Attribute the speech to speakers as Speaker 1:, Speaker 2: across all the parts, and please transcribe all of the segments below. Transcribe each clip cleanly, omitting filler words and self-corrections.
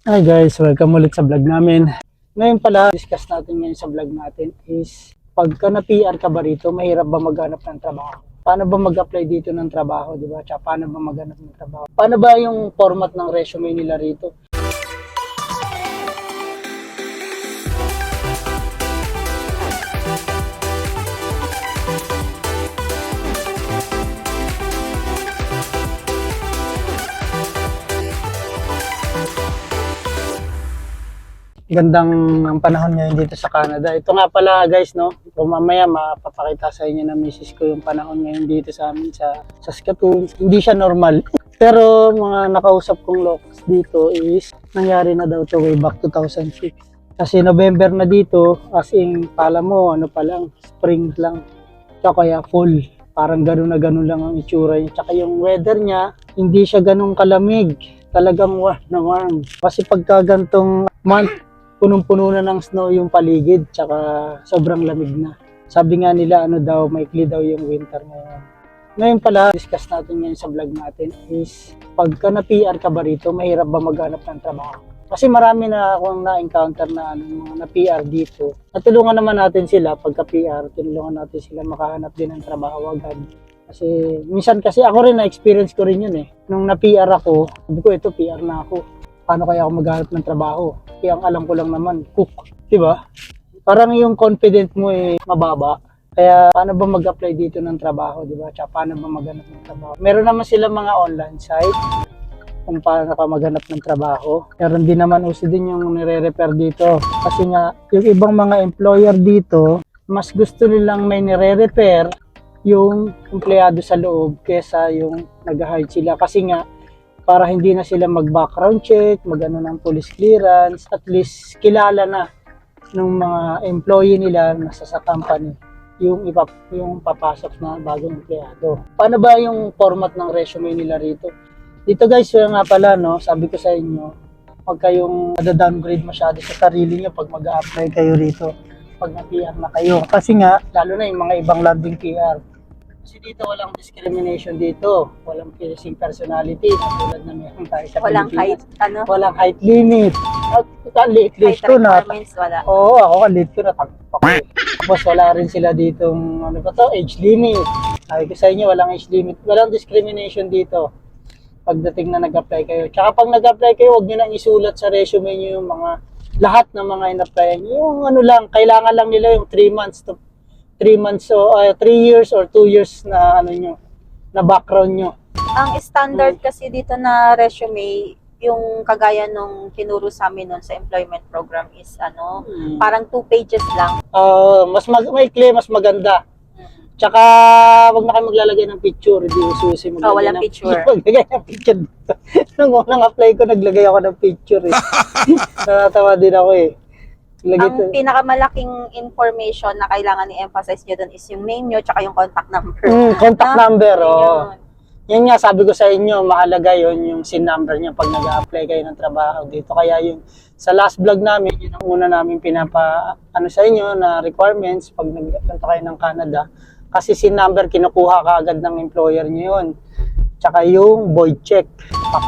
Speaker 1: Hi guys, welcome ulit sa vlog namin. Ngayon pala, discuss natin ngayon sa vlog natin is pagka na-PR ka ba rito, mahirap ba maghanap ng trabaho? Paano ba mag-apply dito ng trabaho, di ba? Tsaka paano ba maghanap ng trabaho? Paano ba yung format ng resume nila rito? Gandang ang panahon ngayon dito sa Canada. Ito nga pala guys, no? Kung mamaya mapapakita sa inyo na misis ko yung panahon ngayon dito sa amin sa Saskatoon. Hindi siya normal. Pero mga nakausap kong locals dito is nangyari na daw to way back 2006. Kasi November na dito, as in, pala mo, ano pa lang, spring lang. Tsaka kaya fall. Parang gano'n na gano'n lang ang itsura niya. Tsaka yung weather niya, hindi siya gano'ng kalamig. Talagang warm na warm. Kasi pagka gantong month, punong-puno na ng snow yung paligid, tsaka sobrang lamig na. Sabi nga nila, ano daw, maikli daw yung winter ngayon. Ngayon pala, discuss natin ngayon sa vlog natin is, pagka na-PR ka ba rito, mahirap ba maghanap ng trabaho? Kasi marami na akong na-encounter na mga na-PR dito. Natulungan naman natin sila, pagka-PR, tinulungan natin sila makahanap din ng trabaho agad. Kasi, minsan kasi ako rin, na-experience ko rin yun eh. Nung na-PR ako, sabi ko, ito, PR na ako. Paano kaya ako maghanap ng trabaho? Kaya ang alam ko lang naman, cook. Diba? Parang yung confident mo eh, mababa. Kaya paano ba mag-apply dito ng trabaho? Diba? Tsaka paano ba maghanap ng trabaho? Meron naman sila mga online site kung paano ka maghanap ng trabaho. Meron din naman uso din yung nire-refer dito. Kasi nga, yung ibang mga employer dito, mas gusto nilang may nire-refer yung empleyado sa loob kesa yung nag-hire sila. Kasi nga, para hindi na sila mag-background check, mag-ano ng police clearance, at least kilala na ng mga employee nila na sa company yung papasok na bagong empleyado. Paano ba yung format ng resume nila rito? Dito guys, yun nga pala, no, sabi ko sa inyo, pag kayong nada-downgrade masyado sa sarili nyo pag mag-a-apply kayo rito, pag na-PR na kayo. Kasi nga, lalo na yung mga ibang landing PR, kasi dito walang discrimination dito. Walang piercing personality. Tulad na meron tayo sa
Speaker 2: walang
Speaker 1: Pilipinas.
Speaker 2: height, ano?
Speaker 1: Walang height limit. At late ko na.
Speaker 2: Wala.
Speaker 1: Oo, ako late ko na. Tapos wala rin sila ditong, ano ba to, age limit. Sabi ko sa inyo, walang age limit. Walang discrimination dito. Pagdating na nag-apply kayo. Tsaka pag nag-apply kayo, huwag nyo nang isulat sa resume nyo yung mga, lahat ng mga in-apply nyo. Yung ano lang, kailangan lang nila yung 3 months to 3 months o 3 years or 2 years na ano nyo, na background nyo.
Speaker 2: Ang standard kasi dito na resume, yung kagaya nung tinuro sa amin nun sa employment program is ano, parang 2 pages lang.
Speaker 1: Mas maikli, mas maganda. Tsaka wag na kayo maglalagay ng picture, hindi ususi maglalagay
Speaker 2: walang
Speaker 1: ng
Speaker 2: picture.
Speaker 1: Maglagay ng picture dito. Nung unang apply ko, naglagay ako ng picture eh. Natatawa din ako eh.
Speaker 2: Ang pinakamalaking information na kailangan i-emphasize nyo dun is yung name nyo tsaka yung contact number.
Speaker 1: Contact number, Yan nga, sabi ko sa inyo, mahalaga yon yung SIN number nyo pag nag-a-apply kayo ng trabaho dito. Kaya yung sa last vlog namin, yun ang una namin ano sa inyo na requirements pag nagpunta kayo ng Canada. Kasi SIN number, kinukuha ka agad ng employer nyo yun. Tsaka yung void check,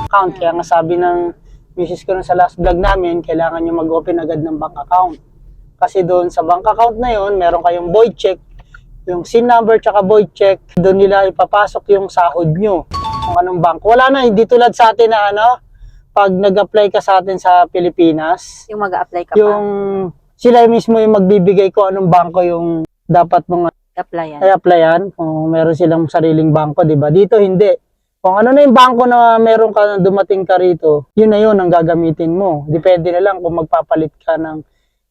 Speaker 1: account. Kaya nga sabi ng misis ko sa last vlog namin, kailangan nyo mag-open agad ng bank account. Kasi doon sa bank account na yun, meron kayong void check, yung SIN number tsaka void check, doon nila ipapasok yung sahod nyo, kung anong bank. Wala na, hindi tulad sa atin na ano, pag nag-apply ka sa atin sa Pilipinas,
Speaker 2: yung mag-a-apply ka
Speaker 1: yung sila mismo yung magbibigay ko anong bangko yung dapat mong applyan. Kung meron silang sariling bangko, di ba? Dito hindi. Kung ano na yung bangko na meron ka dumating ka rito, yun na yun ang gagamitin mo. Depende na lang kung magpapalit ka ng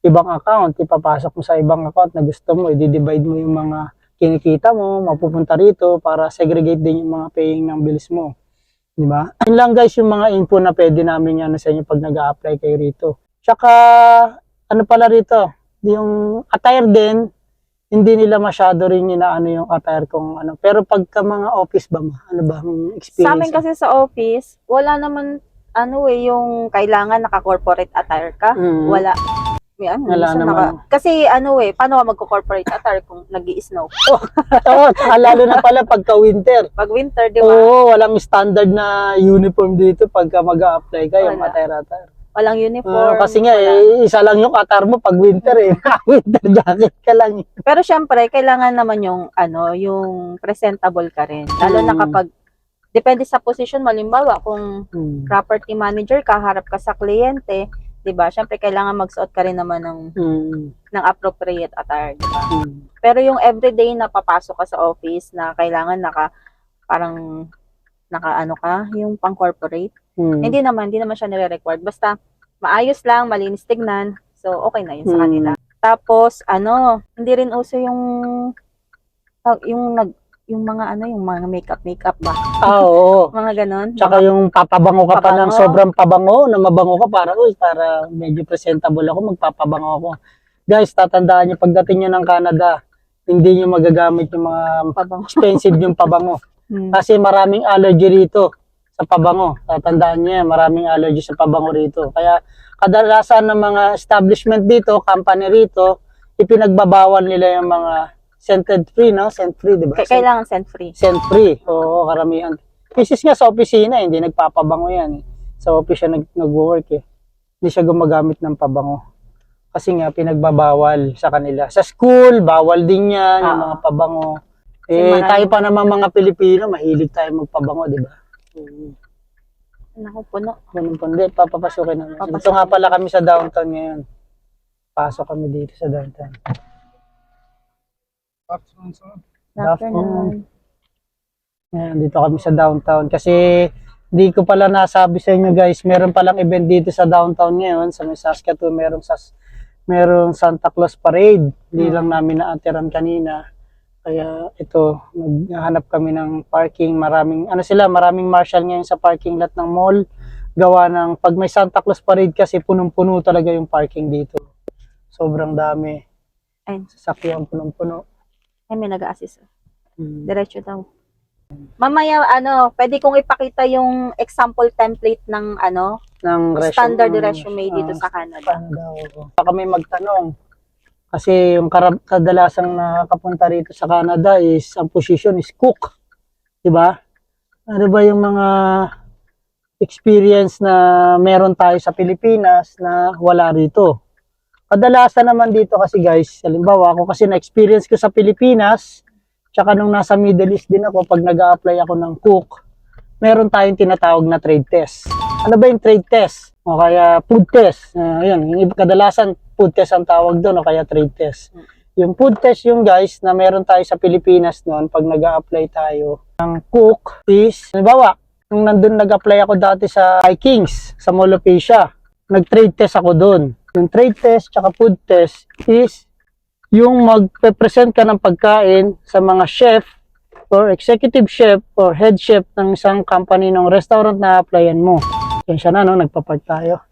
Speaker 1: ibang account, ipapasok mo sa ibang account na gusto mo, i-divide mo yung mga kinikita mo, mapupunta rito para segregate din yung mga paying ng bills mo. Di ba? Yun lang guys yung mga info na pwede namin yan sa inyo pag nag-a-apply kayo rito. Tsaka, ano pala rito, yung attire din, hindi nila masyado rin inaano yung attire kung ano. Pero pagka mga office ba, ano ba ang experience?
Speaker 2: Sa amin kasi sa office, wala naman ano yung kailangan naka-corporate attire ka. Wala.
Speaker 1: Wala naman.
Speaker 2: Kasi ano paano ka magko-corporate attire kung nag-i-snow?
Speaker 1: Tsaka lalo na pala pagka winter.
Speaker 2: Pag winter, di ba?
Speaker 1: Oo, walang standard na uniform dito pagka mag-a-apply ka yung attire.
Speaker 2: walang uniform.
Speaker 1: Kasi nga,
Speaker 2: wala.
Speaker 1: isa lang yung katar mo pag winter eh. Winter jacket ka lang.
Speaker 2: Pero syempre, kailangan naman yung yung presentable ka rin. Lalo na kapag depende sa position mo, halimbawa kung property manager ka, harap ka sa kliyente, 'di ba? Syempre kailangan magsuot ka rin naman ng appropriate attire, 'di ba? Pero yung everyday na papasok ka sa office na kailangan parang naka ka, yung pang corporate, hindi naman siya nire-required. Basta maayos lang, malinis tignan. So okay na 'yun sa kanila. Tapos hindi rin uso yung mga makeup ba?
Speaker 1: Oo.
Speaker 2: Mga ganon.
Speaker 1: Tsaka yung papabango ka pa ng
Speaker 2: Pabango.
Speaker 1: sobrang pabango, na mabango ka para medyo presentable ako, magpapabango ako. Guys, tatandaan niyo pagdating niyo ng Canada, hindi niyo magagamit yung mga
Speaker 2: Pabango.
Speaker 1: expensive yung pabango. Kasi maraming allergy rito sa pabango. Tatandaan niyo yan, maraming allergy sa pabango rito. Kaya kadalasan ng mga establishment dito, company rito, ipinagbabawal nila yung mga scented free, no? Scent free, di ba?
Speaker 2: Kailangan scent free.
Speaker 1: Scent free. Oo, karamihan. Isis nga sa opisina, hindi nagpapabango yan. Sa office siya nag-work eh. Hindi siya gumagamit ng pabango. Kasi nga, pinagbabawal sa kanila. Sa school, bawal din yan, yung mga pabango. Tayo pa naman mga Pilipino, mahilig tayo magpabango, di ba?
Speaker 2: Naku, puno.
Speaker 1: Hindi, papapasukin naman. Ito nga pala kami sa downtown ngayon. Pasok kami dito sa downtown.
Speaker 2: Afternoon.
Speaker 1: Ayan, dito kami sa downtown. Kasi hindi ko pala nasabi sa inyo guys, meron palang event dito sa downtown ngayon. Sa Saskatoon, merong Santa Claus Parade. Hindi lang namin naatiran kanina. Kaya ito, naghahanap kami ng parking. Maraming marshal ngayon sa parking lot ng mall. Gawa ng, pag may Santa Claus Parade kasi punong-puno talaga yung parking dito. Sobrang dami.
Speaker 2: Ayun.
Speaker 1: Sasakyan punong-puno.
Speaker 2: Ay, may nag-a-assist. Diretso daw. Mamaya, pwede kong ipakita yung example template ng standard resume dito sa Canada.
Speaker 1: Baka may magtanong. Kasi yung kadalasang nakakapunta rito sa Canada is, ang position is cook. Diba? Ano ba yung mga experience na meron tayo sa Pilipinas na wala rito? Kadalasan naman dito kasi guys, halimbawa ako kasi na-experience ko sa Pilipinas, tsaka nung nasa Middle East din ako, pag nag-a-apply ako ng cook, meron tayong tinatawag na trade test. Ano ba yung trade test? O kaya food test. Yung kadalasan food test ang tawag doon o kaya trade test. Yung food test yung guys na meron tayo sa Pilipinas noon pag nag-a-apply tayo ng cook is, halimbawa, nung nandun nag-apply ako dati sa Vikings, sa Mall of Asia, nag-trade test ako doon. Yung trade test tsaka food test is yung magpe-present ka ng pagkain sa mga chef or executive chef or head chef ng isang company ng restaurant na applyan mo. Yan siya na, no? Nagpa-part tayo.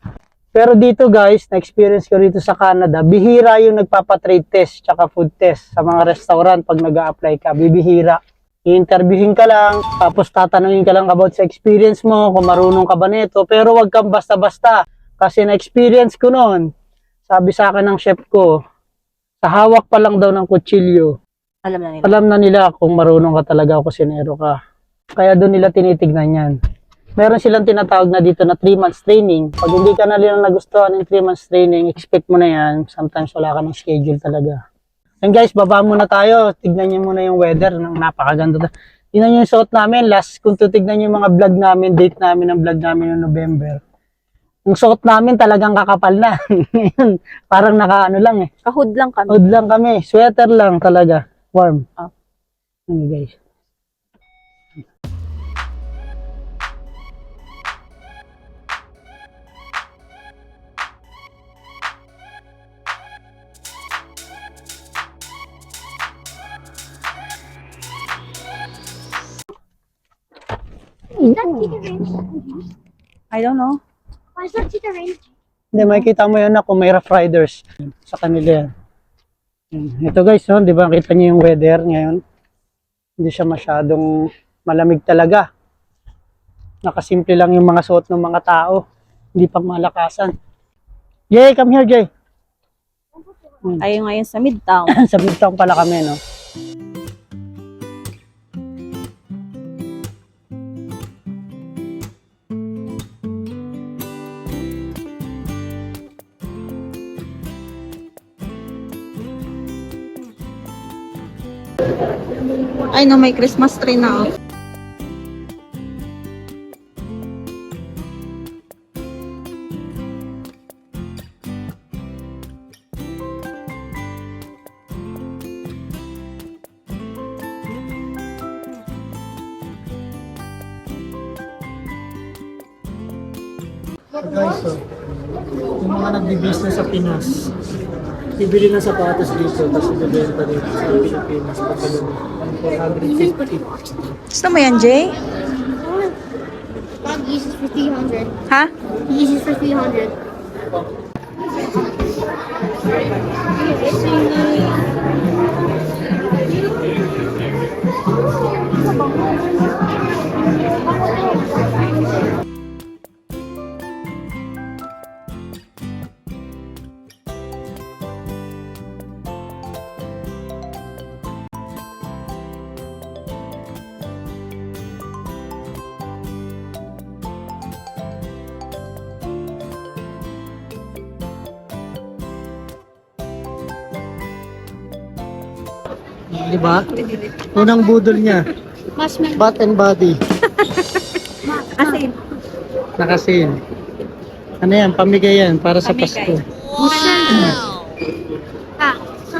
Speaker 1: Pero dito guys, na-experience ko rito sa Canada, bihira yung nagpapa-trade test tsaka food test sa mga restaurant pag nag-a-apply ka. Bibihira. I-interviewin ka lang, tapos tatanungin ka lang about sa experience mo, kung marunong ka ba nito, pero wag kang basta-basta. Kasi na-experience ko noon, sabi sa akin ng chef ko, sa hawak pa lang daw ng kutsilyo, alam na nila kung marunong ka talaga o kusinero ka. Kaya doon nila tinitignan yan. Meron silang tinatawag na dito na 3 months training. Pag hindi ka na nila nagustuhan ng 3 months training, expect mo na yan. Sometimes wala ka ng schedule talaga. And guys, baba muna tayo. Tignan nyo muna yung weather. Napakaganda. Tignan nyo yung suot namin. Kung tutignan nyo yung mga vlog namin, date namin ng vlog namin noong November. Yung suot namin talagang kakapal na. Parang nakaano lang eh.
Speaker 2: Kahood lang kami.
Speaker 1: Hood lang kami. Sweater lang talaga. Warm. Guys.
Speaker 2: I don't know.
Speaker 3: Why is that the range?
Speaker 1: Hindi, makikita mo yan na kung may rough riders sa kanila yan. Ito guys, no? Di ba kita niyo yung weather ngayon? Hindi siya masyadong malamig talaga. Nakasimple lang yung mga suot ng mga tao. Hindi pang malakasan. Jay, come here, Jay.
Speaker 2: Tayo ngayon sa Midtown.
Speaker 1: Sa Midtown pala kami, no?
Speaker 2: Ay no, may Christmas tree na. Oh.
Speaker 1: Guys, so, yung mga nagbi-business sa Pinas, bibili ng sapatos dito, tapos ibibenta dito sa Pilipinas. Pagkalun, 450.
Speaker 2: Gusto mo yan, Jay?
Speaker 3: Bob uses for 300.
Speaker 2: Ha?
Speaker 3: He uses for 300.
Speaker 1: Di ba? Unang budol niya,
Speaker 3: Marshmallow.
Speaker 1: Bath and Body.
Speaker 2: Kasi,
Speaker 1: Nakasin. Ano yan? Pamigay yan para sa Pasko.
Speaker 3: Ah,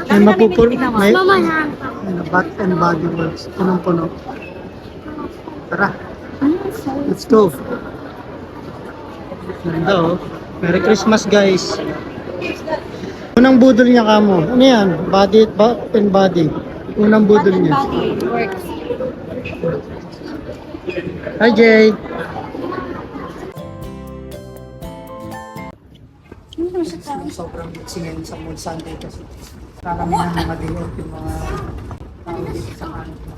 Speaker 1: May mapupul... May
Speaker 3: Mama na.
Speaker 1: Bath and Body Works. Punong-puno. Tara. Let's go. Ganda oh. Merry Christmas guys. Unang budol niya kamo. Ano yan? Bath and Body. Unang budol niya.
Speaker 2: works.
Speaker 1: Hi Jay. Sobrang busy ngayon sa Mall Sunday kasi karamihan mga day off yung mga tao dito sa kanila.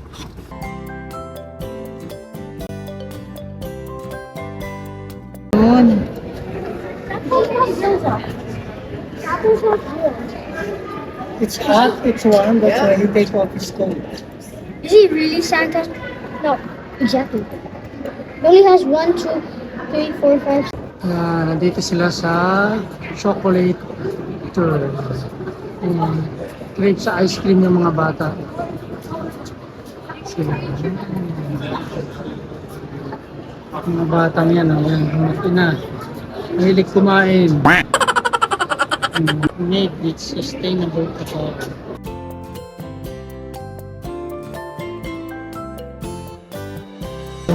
Speaker 2: Yun.
Speaker 1: It's hot, it's warm, that's why he take off his coat.
Speaker 3: Is he really Santa? No, exactly. He only has 1, 2, 3, 4, 5.
Speaker 1: Nandito sila sa chocolate tour. Crave sa ice cream yung mga bata. Sila. Mga batang yan, yan, ina. Mahilig kumain. Made with sustainable cacao.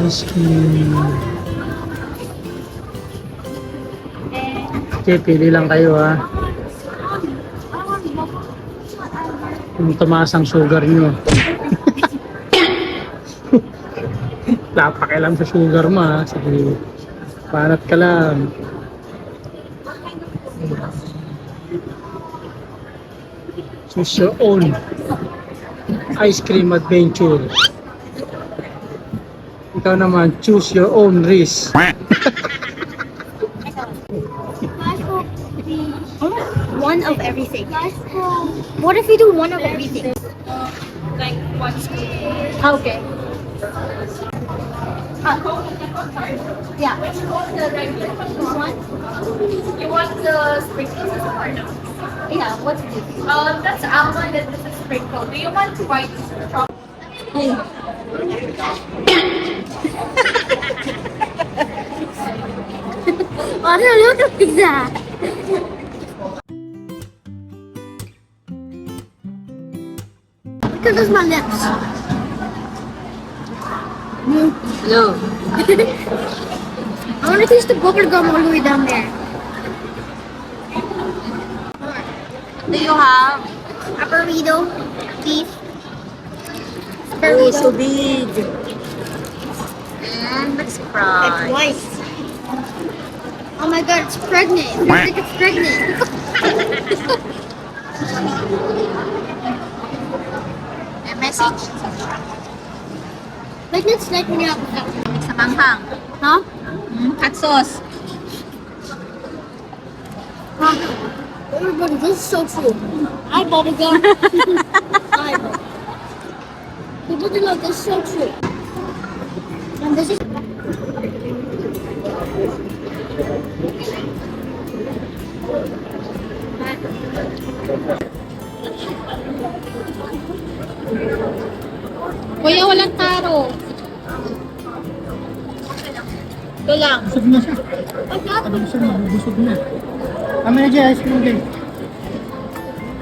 Speaker 1: Ice cream. Okay, pili lang kayo ha. Kung tumaas ang sugar nyo. Lapakilam sa sugar mo ha. Sige, panat ka lang. Choose your own ice cream adventure. Ikaw naman, choose your own risk.
Speaker 3: One of everything. What if we do one of everything?
Speaker 4: Like one scoop.
Speaker 3: Okay. Yeah.
Speaker 4: You want the sprinkles or no?
Speaker 3: Yeah, what's this?
Speaker 4: That's almond and this is sprinkle. Do you want white chocolate?
Speaker 3: Oh, no, look at that. Look at this, my lips.
Speaker 2: Hello.
Speaker 3: I want to taste the bubble gum all the way down there.
Speaker 2: Do you have?
Speaker 3: A burrito, beef.
Speaker 2: Oh, so big. And let's
Speaker 3: It's
Speaker 2: fry.
Speaker 3: white. Oh my god, it's pregnant. It feels like it's pregnant.
Speaker 2: A message.
Speaker 3: Like it's like when you have
Speaker 2: Sa manghang.
Speaker 3: huh?
Speaker 2: Hot sauce.
Speaker 3: Everybody, this is so true. I bought a gun. People do like this is so true. And this is Kuya, walang taro. Ito lang.
Speaker 1: Busog na siya. Ano siya, mabubusog na. Kami na dyan, ice cream guys.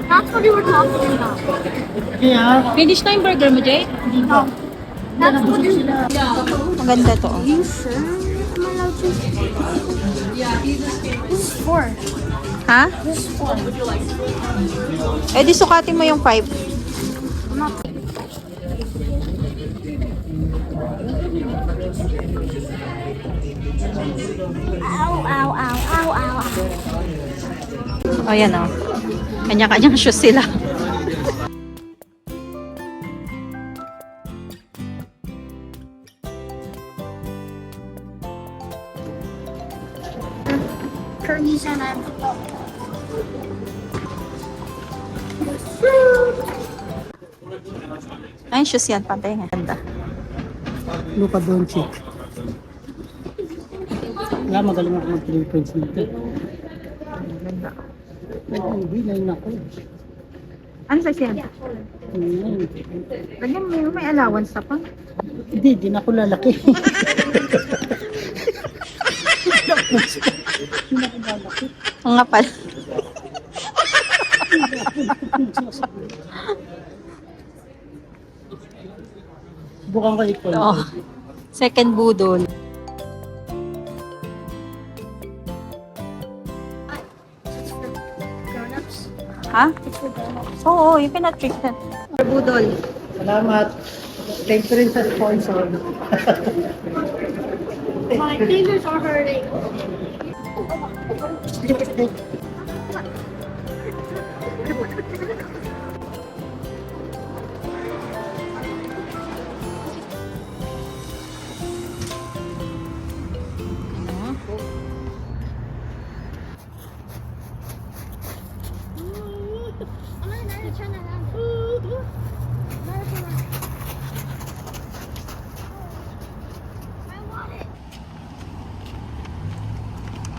Speaker 3: That's what we were talking about.
Speaker 1: Kaya,
Speaker 2: Finish na yung burger mo, Jay?
Speaker 1: hindi pa.
Speaker 3: That's what we were
Speaker 2: Maganda to. Oh.
Speaker 3: you sure? Am I allowed to? This is 4.
Speaker 2: Ha?
Speaker 3: This is 4.
Speaker 2: Eh di sukatin mo yung 5.
Speaker 3: I'm not. Ow, ow, ow, ow, ow, ow.
Speaker 2: O yan o. Kanya-kanyang shoes sila.
Speaker 3: Curly's and I'm.
Speaker 2: Ay, shoes yan. Pantay nga. Ganda.
Speaker 1: Luka Doncic. Wala, magaling ako mag-3 points nito.
Speaker 2: Ganda.
Speaker 1: Bilay na ako.
Speaker 2: Ano sa siya?
Speaker 1: Hmm.
Speaker 2: Lagyan mo may allowance na pa.
Speaker 1: Hindi, di na ako lalaki.
Speaker 2: Oo nga pala.
Speaker 1: Bukan ko ikaw.
Speaker 2: Oo. Second budol.
Speaker 3: Grown-ups.
Speaker 2: Ha?
Speaker 3: It's for grown-ups.
Speaker 2: Oo, yung pinatreat na. Budol.
Speaker 1: Salamat. Thanks rin sa sponsor.
Speaker 3: My fingers are hurting.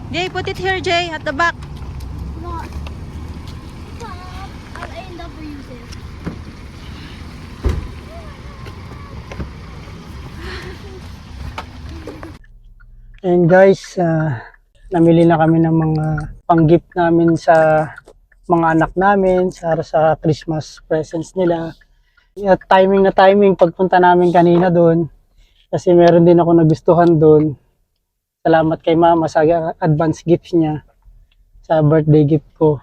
Speaker 2: Jay, put it here, Jay, at the back.
Speaker 3: Not. I'll end up reusing it.
Speaker 1: And guys, namili na kami ng mga pang-gift namin sa mga anak namin sa Christmas presents nila. At timing na timing pagpunta namin kanina doon kasi meron din ako nagustuhan doon. Salamat kay mama sa advance gifts niya sa birthday gift ko.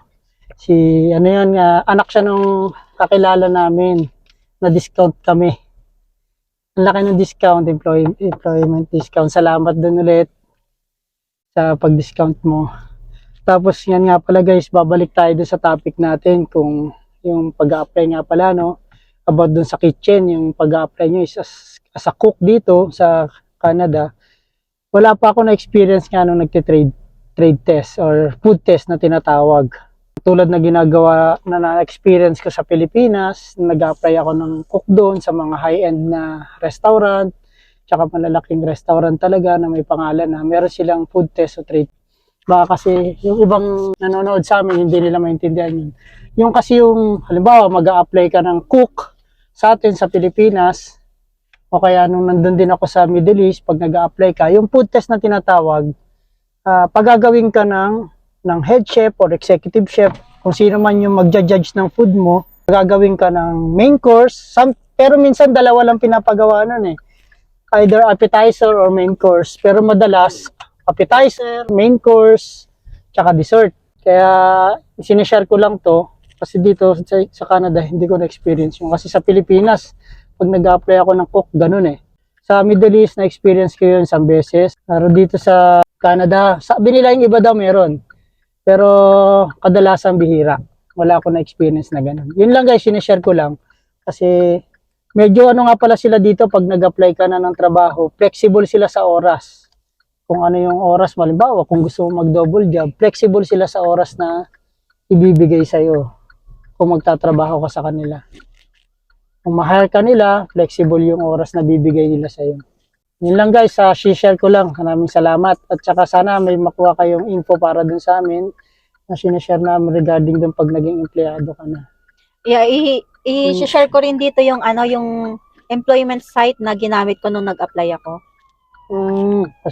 Speaker 1: Si ano yan, anak siya nung kakilala namin, na discount kami. Ang laki ng discount, employment discount. Salamat din ulit sa pag-discount mo. Tapos yan nga pala guys, babalik tayo dun sa topic natin kung yung pag-a-apply nga pala, no? About dun sa kitchen, yung pag-a-apply nyo is as a cook dito sa Canada. Wala pa ako na-experience nga nung trade test or food test na tinatawag. Tulad na ginagawa na na-experience ko sa Pilipinas, nag-apply ako ng cook doon sa mga high-end na restaurant, tsaka malalaking restaurant talaga na may pangalan na meron silang food test o trade. Baka kasi yung ibang nanonood sa amin, hindi nila maintindihan yun. Yung kasi yung, halimbawa, mag-a-apply ka ng cook sa atin sa Pilipinas, o kaya nung nandun din ako sa Middle East, pag nag-a-apply ka, yung food test na tinatawag, pagagawin ka ng head chef or executive chef, kung sino man yung magja-judge ng food mo, gagawin ka ng main course, pero minsan dalawa lang pinapagawa nun eh. Either appetizer or main course. Pero madalas, appetizer, main course, tsaka dessert. Kaya sinishare ko lang to, kasi dito sa Canada, hindi ko na-experience yung. Kasi sa Pilipinas, pag nag-apply ako ng cook, ganun eh. Sa Middle East, na-experience ko yun isang beses. Pero dito sa Canada, sabi nila yung iba daw meron. Pero kadalasan bihira. Wala ako na-experience na ganun. Yun lang guys, sinishare ko lang. Kasi medyo ano nga pala sila dito pag nag-apply ka na ng trabaho, flexible sila sa oras. Kung ano yung oras, malimbawa, kung gusto mo mag-double job, flexible sila sa oras na ibibigay sa'yo kung magtatrabaho ka sa kanila. Kung ma-hire ka nila, flexible yung oras na bibigay nila sa'yo. Yun lang guys, share ko lang. Maraming salamat. At saka sana may makuha kayong info para dun sa amin na sinashare namin regarding dun pag naging empleyado ka na.
Speaker 2: Yeah, i-share ko rin dito yung yung employment site na ginamit ko nung nag-apply ako.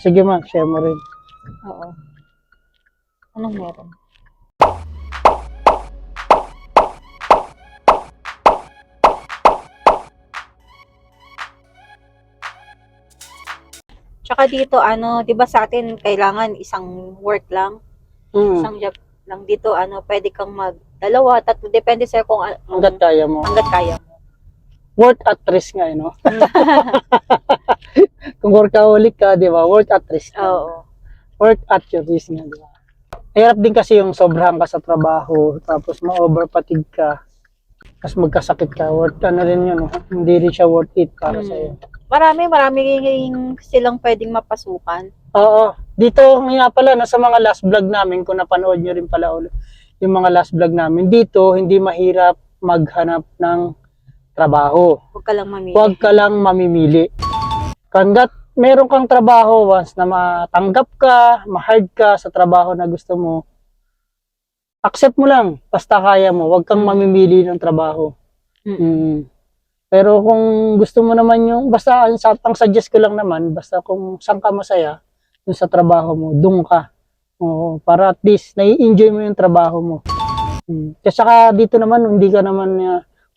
Speaker 1: Sige ma'am, share mo rin.
Speaker 2: Oo. Anong meron? Tsaka dito, 'di ba sa atin kailangan isang work lang, isang job lang. Dito, pwede kang mag-dalawa, tatlo, depende sa'yo kung
Speaker 1: Hanggat kaya mo.
Speaker 2: hanggat kaya mo.
Speaker 1: Work at risk nga, no? Kung workaholic ka, di ba? Work at risk.
Speaker 2: Oo.
Speaker 1: Work at your risk nga, di ba? Hirap din kasi yung sobrang ka sa trabaho, tapos ma-overfatigue ka, tapos magkasakit ka. Worth, rin yun, no? Hindi rin siya worth it para sa'yo.
Speaker 2: Marami silang pwedeng mapasukan.
Speaker 1: Oo. Dito nga pala, sa mga last vlog namin, kung napanood nyo rin pala ulit, yung mga last vlog namin, dito, hindi mahirap maghanap ng trabaho.
Speaker 2: Huwag ka lang mamili.
Speaker 1: Huwag ka lang mamimili. Hanggat meron kang trabaho, once na matanggap ka, ma-hard ka sa trabaho na gusto mo, accept mo lang, basta kaya mo. Huwag kang mamimili ng trabaho. Pero kung gusto mo naman basta ang suggest ko lang naman, basta kung saan ka masaya, dun sa trabaho mo, dun ka. Oo, para at least, nai-enjoy mo yung trabaho mo. Kasi saka dito naman, hindi ka naman,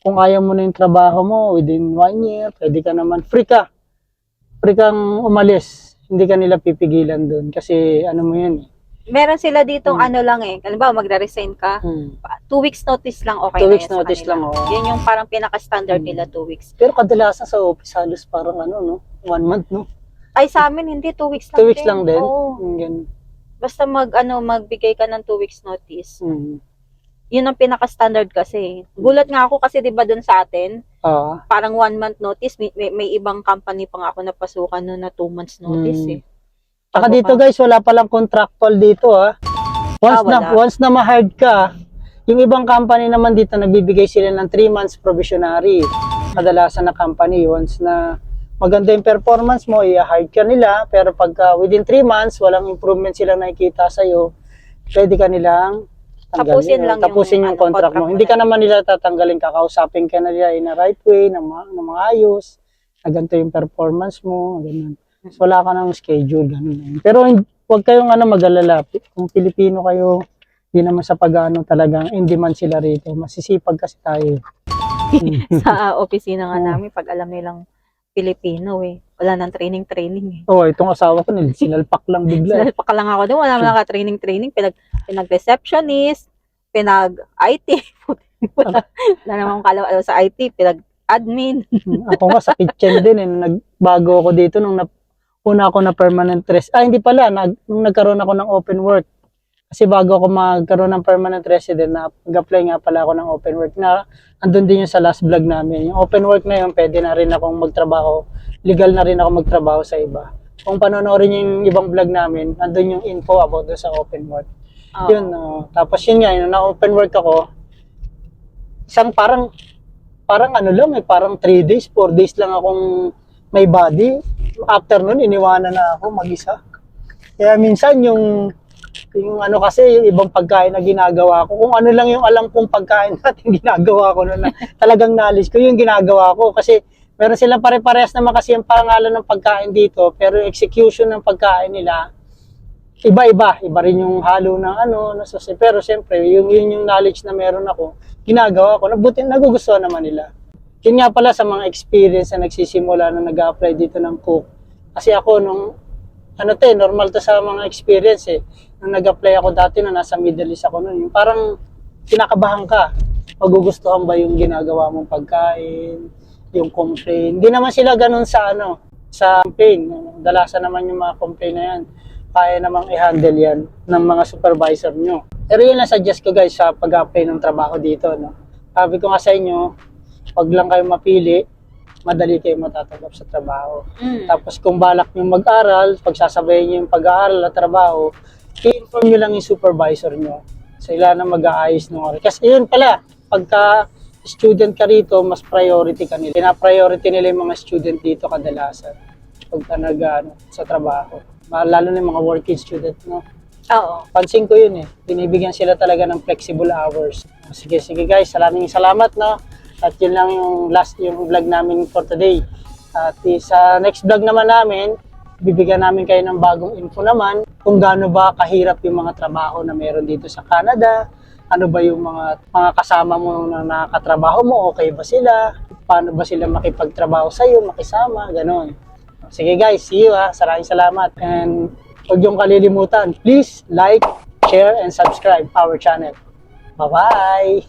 Speaker 1: kung ayaw mo na yung trabaho mo, within 1 year, pwede ka naman, free kang umalis. Hindi ka nila pipigilan dun. Kasi, mo yun eh.
Speaker 2: Meron sila ditong lang halimbawa magre-resign ka, 2 weeks notice lang, okay
Speaker 1: 2
Speaker 2: na
Speaker 1: weeks
Speaker 2: yan sa
Speaker 1: notice
Speaker 2: kanila.
Speaker 1: lang, oo.
Speaker 2: Yan yung parang pinaka-standard nila, 2 weeks.
Speaker 1: Pero kadalasan sa office, halos parang 1 month, no?
Speaker 2: Ay, sa amin, hindi, 2 weeks
Speaker 1: 2
Speaker 2: lang
Speaker 1: weeks lang din?
Speaker 2: Oo.
Speaker 1: Ganun.
Speaker 2: Basta magbigay ka ng 2 weeks notice. Yun ang pinaka-standard kasi. Gulat nga ako kasi 'di ba doon sa atin, parang 1 month notice, may ibang company pa nga ako napasukan noon na 2 months notice eh.
Speaker 1: Saka dito guys, wala palang contractual dito Once na ma-hard ka, yung ibang company naman dito nagbibigay sila ng 3 months probationary. Kadalasan na company, once na maganda yung performance mo, i-hard ka nila, pero pagka within 3 months, walang improvement silang nakikita sa'yo, pwede ka nilang tapusin yung contract mo. Hindi ka naman nila tatanggalin, kakausapin ka na nila in a right way, na maayos, na ganito yung performance mo, ganun. So, wala ka ng schedule, ganun. Pero huwag kayong mag-alala. Kung Pilipino kayo, hindi naman sa pag-ano talagang in demand sila rito. Masisipag kasi tayo.
Speaker 2: Sa opisina nga namin, pag alam nilang Pilipino wala nang training eh.
Speaker 1: Itong asawa ko, sinalpak lang bigla.
Speaker 2: Sinalpak lang ako doon, wala nang training, pinag-receptionist, pinag-IT, wala namang kalaw sa IT, pinag-admin.
Speaker 1: Ako nga sa kitchen din nagbago ako dito nung una ako na permanent resident. Hindi pala, nung nagkaroon ako ng open work. Kasi bago ako magkaroon ng permanent resident, nag-apply nga pala ako ng open work na andun din yung sa last vlog namin. Yung open work na yun, pwede na rin akong magtrabaho. Legal na rin ako magtrabaho sa iba. Kung panonoorin yung ibang vlog namin, andun yung info about doon sa open work. Yun, tapos yun nga, na-open work ako, isang parang parang 3 days, 4 days lang akong may body. After nun, iniwanan na ako mag-isa. Kaya minsan yung kasi yung ibang pagkain na ginagawa ko, kung ano lang yung alam kong pagkain natin ginagawa ko na talagang knowledge ko, yung ginagawa ko. Kasi meron silang pare-parehas naman kasi yung pangalan ng pagkain dito, pero yung execution ng pagkain nila, iba-iba. Iba rin yung halo ng pero siyempre, yun yung knowledge na meron ako, ginagawa ko. Nagugustuhan naman nila. Yun nga pala sa mga experience na nagsisimula na nag-apply dito ng cook. Kasi ako normal to sa mga experience Nung nag-apply ako dati na nasa Middle East ako noon, yung parang kinakabahan ka. Magugustuhan ba yung ginagawa mong pagkain, yung complaint. Hindi naman sila ganun sa sa complaint. Dalasan naman yung mga complaint na yan. Kaya namang i-handle yan ng mga supervisor nyo. Pero yun lang suggest ko guys sa pag-apply ng trabaho dito. Sabi ko nga sa inyo, wag lang kayo mapili, madali kayo matatanggap sa trabaho. Tapos kung balak nyo mag-aral, pagsasabayin nyo yung pag-aaral at trabaho, i-inform nyo lang yung supervisor nyo. Sila na mag-aayos ng oras. Kasi yun pala, pagka student ka rito, mas priority ka nila. Pina-priority nila yung mga student dito kadalasan pagka sa trabaho. Lalo na yung mga working student,
Speaker 2: Oo.
Speaker 1: Pansin ko yun eh. Binibigyan sila talaga ng flexible hours. Sige, sige guys. Salamat, no? At yun lang yung yung vlog namin for today. At sa next vlog naman namin, bibigyan namin kayo ng bagong info naman kung gaano ba kahirap yung mga trabaho na meron dito sa Canada. Ano ba yung mga kasama mo na nakakatrabaho mo, okay ba sila? Paano ba sila makipagtrabaho sa'yo, makisama, ganon. Sige guys, see you ha. Salamat. And huwag yung kalilimutan, please like, share, and subscribe our channel. Bye-bye!